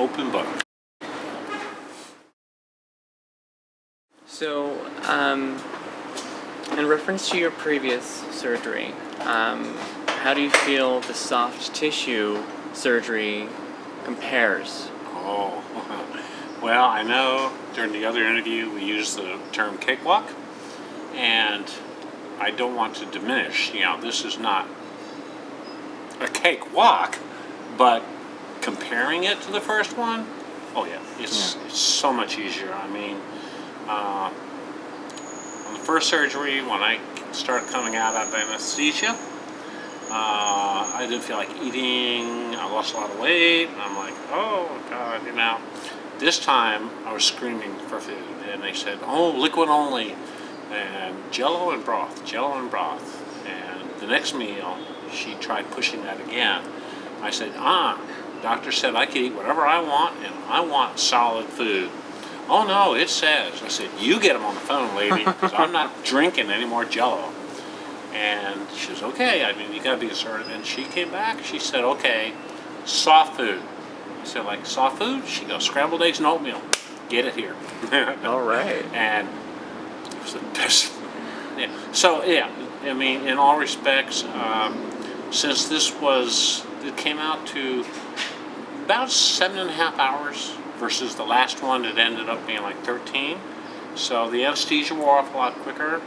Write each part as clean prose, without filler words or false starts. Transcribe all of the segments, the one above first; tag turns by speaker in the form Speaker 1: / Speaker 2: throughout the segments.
Speaker 1: open book.
Speaker 2: So, in reference to your previous surgery, how do you feel the soft tissue surgery compares?
Speaker 1: Oh, well, I know during the other interview we used the term cakewalk, and I don't want to diminish, this is not a cakewalk, but comparing it to the first one, oh yeah, it's so much easier. I mean, on the first surgery, when I started coming out of anesthesia, I didn't feel like eating. I lost a lot of weight. I'm like, oh God, This time I was screaming for food, and they said, oh, liquid only, and jello and broth. And the next meal, she tried pushing that again. I said, doctor said I could eat whatever I want, and I want solid food. Oh no, it says. I said, you get them on the phone, lady, because I'm not drinking any more jello. And she says, okay, you got to be assertive. And she came back, she said, okay, soft food. I said, like soft food? She goes, scrambled eggs and oatmeal. Get it here.
Speaker 2: All right.
Speaker 1: And it was the best. Yeah. So, yeah, in all respects, since it came out to about 7.5 hours versus the last one, it ended up being like 13. So the anesthesia wore off a lot quicker.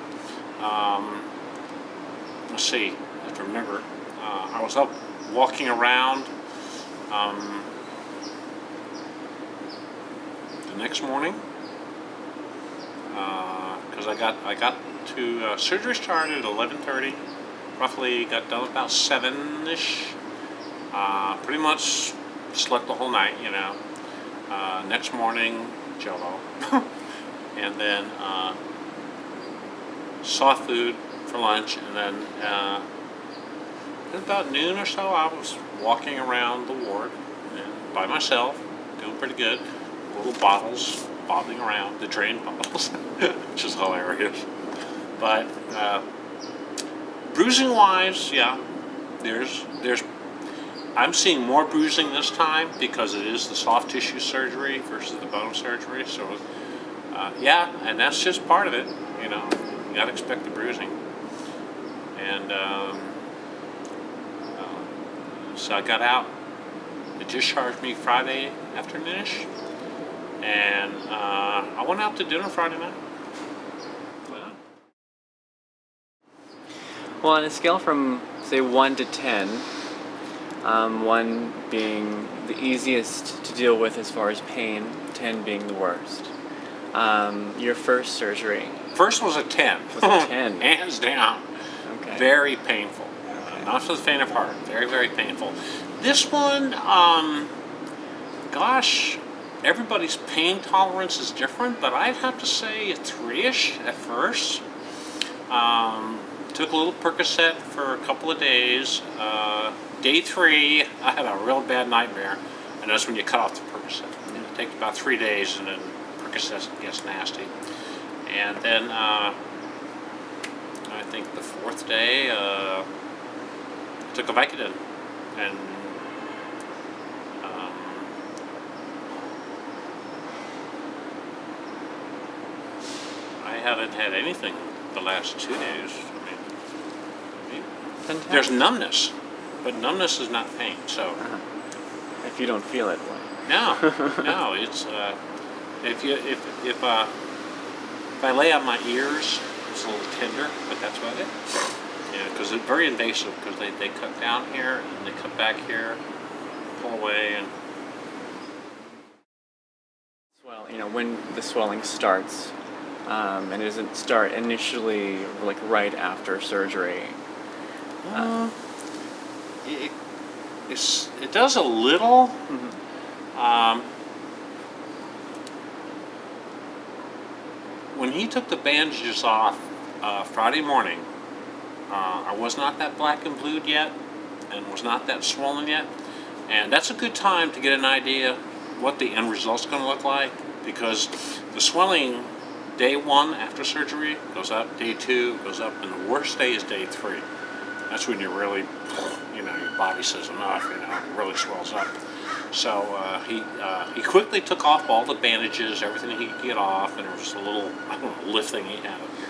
Speaker 1: Let's see, I have to remember. I was up walking around the next morning because I got to surgery started at 11:30. Roughly got done about 7-ish. Pretty much slept the whole night, Next morning, jello. And then soft food for lunch. And then at about noon or so, I was walking around the ward by myself, doing pretty good. Little bottles bobbing around, the drain bottles, which is hilarious. But bruising wise, yeah, there's I'm seeing more bruising this time because it is the soft tissue surgery versus the bone surgery. So yeah, and that's just part of it. You gotta expect the bruising. And so I got out. They discharged me Friday afternoonish, and I went out to dinner Friday night.
Speaker 2: Well, on a scale from, say, 1 to 10, 1 being the easiest to deal with as far as pain, 10 being the worst. Your first surgery.
Speaker 1: First was a 10.
Speaker 2: Was a 10.
Speaker 1: Hands down.
Speaker 2: Okay.
Speaker 1: Very painful. Not for the faint of heart. Very, very painful. This one, gosh, everybody's pain tolerance is different, but I'd have to say a 3-ish at first. Took a little Percocet for a couple of days. Day 3, I had a real bad nightmare, and that's when you cut off the Percocet. And it takes about 3 days, and then Percocet gets nasty. And then I think the 4th day, took a Vicodin, and I haven't had anything the last 2 days. There's numbness, but numbness is not pain. So
Speaker 2: if you don't feel it, what?
Speaker 1: No, it's if I lay out my ears, it's a little tender, but that's about it. Yeah, because it's very invasive because they cut down here and they cut back here, pull away, and
Speaker 2: well, when the swelling starts, and it doesn't start initially like right after surgery.
Speaker 1: It does a little.
Speaker 2: Mm-hmm.
Speaker 1: When he took the bandages off Friday morning, I was not that black and blued yet, and was not that swollen yet, and that's a good time to get an idea what the end result's going to look like, because the swelling day 1 after surgery goes up, day 2 goes up, and the worst day is day 3. That's when you really, your body says enough, it really swells up. So he quickly took off all the bandages, everything he could get off, and there was a little, I don't know, lift thing he had up here.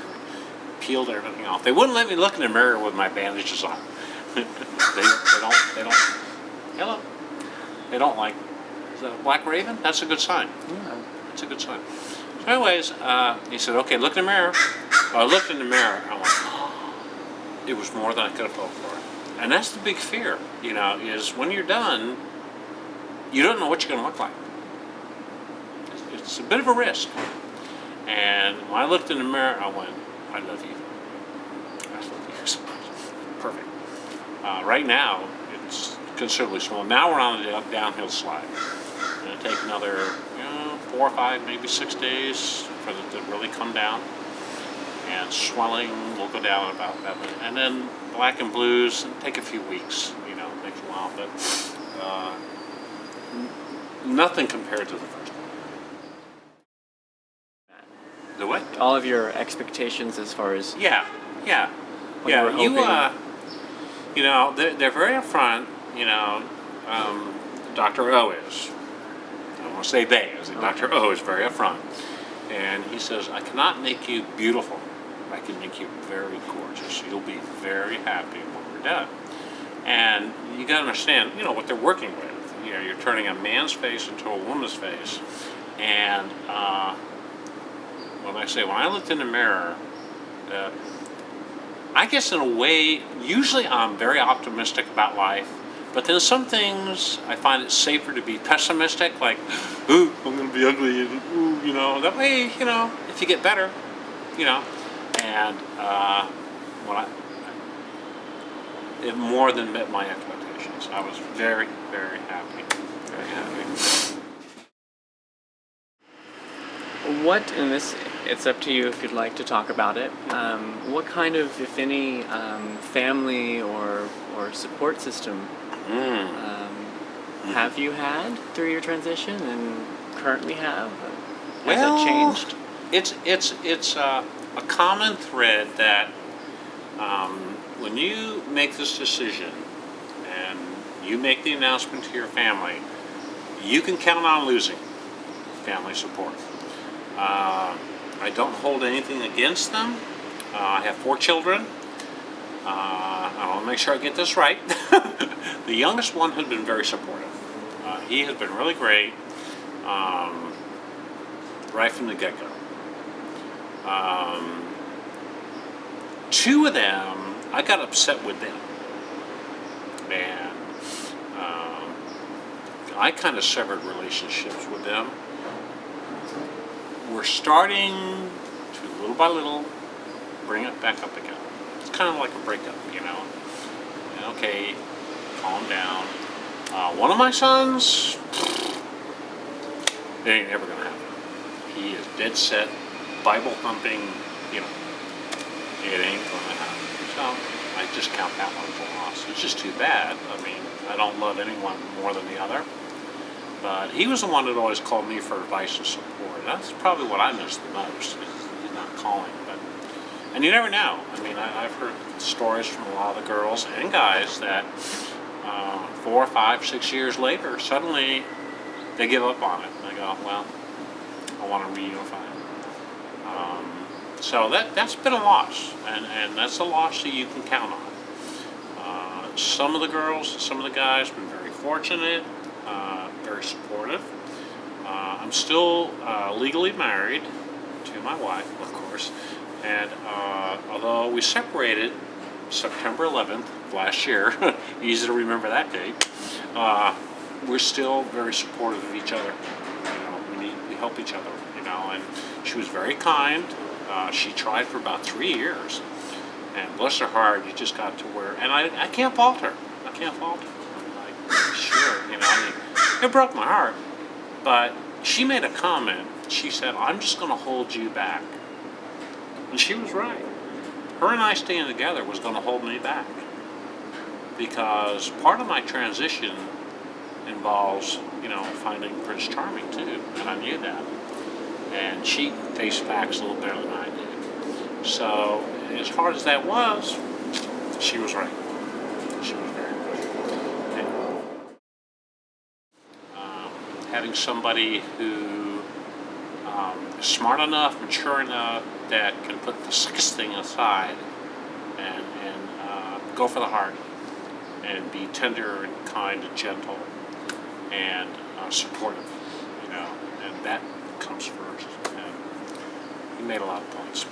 Speaker 1: Peeled everything off. They wouldn't let me look in the mirror with my bandages on. they don't. Hello. They don't like. Is that a black raven? That's a good sign.
Speaker 2: Yeah.
Speaker 1: That's a good sign. So anyways, he said, okay, look in the mirror. I looked in the mirror. I went, oh, it was more than I could have hoped for. And that's the big fear, you know, is when you're done, you don't know what you're going to look like. It's a bit of a risk. And when I looked in the mirror, I went, I love you. I love you so much. Perfect. Right now, it's considerably small. Now we're on a downhill slide. It's going to take another 4 or 5, maybe 6 days for it to really come down. And swelling will go down about that. And then black and blues take a few weeks, you know, it takes a while. But nothing compared to the first one. The what?
Speaker 2: All of your expectations as far as
Speaker 1: Yeah.
Speaker 2: what you were hoping.
Speaker 1: You know, they're very upfront. You know, Dr. O is. I don't want to say they. I say Dr. O is very upfront, and he says, "I cannot make you beautiful. I can make you very gorgeous. You'll be very happy when we're done." And you got to understand, you know, what they're working with. You know, you're turning a man's face into a woman's face, and when I looked in the mirror, I guess in a way, usually I'm very optimistic about life, but then some things I find it safer to be pessimistic, like, ooh, I'm going to be ugly, and ooh, you know, that way, you know, if you get better, you know, and it more than met my expectations. I was very, very happy, very happy.
Speaker 2: What, and this, it's up to you if you'd like to talk about it, what kind of, if any, family or support system have you had through your transition and currently have? Has it changed?
Speaker 1: It's a common thread that when you make this decision and you make the announcement to your family, you can count on losing family support. I don't hold anything against them. I have 4 children. I want to make sure I get this right. The youngest one has been very supportive. He has been really great right from the get-go. 2 of them, I got upset with them. And I kind of severed relationships with them. We're starting to, little by little, bring it back up again. It's kind of like a breakup, you know. And okay, calm down. One of my sons, it ain't ever gonna happen. He is dead set, Bible thumping, you know. It ain't gonna happen. So I just count that one as a loss. It's just too bad. I mean, I don't love anyone more than the other. But he was the one that always called me for advice and support. That's probably what I missed the most, is not calling. And you never know. I mean, I've heard stories from a lot of the girls and guys that 4, 5, 6 years later, suddenly they give up on it. They go, well, I want to reunify. So that's been a loss, and that's a loss that you can count on. Some of the girls, some of the guys have been very fortunate. Very supportive. I'm still legally married to my wife, of course, and although we separated September 11th last year, easy to remember that date, we're still very supportive of each other. You know, we help each other, you know, and she was very kind. She tried for about 3 years, and bless her heart, you just got to where, and I can't fault her. I can't fault her. I'm like, sure, you know, I mean, it broke my heart, but she made a comment. She said, I'm just going to hold you back. And she was right. Her and I staying together was going to hold me back. Because part of my transition involves, you know, finding Prince Charming too. And I knew that. And she faced facts a little better than I did. So, as hard as that was, she was right. She was very good. having somebody who is smart enough, mature enough, that can put the sexting aside and go for the heart and be tender and kind and gentle and supportive, and that comes first. And he made a lot of points.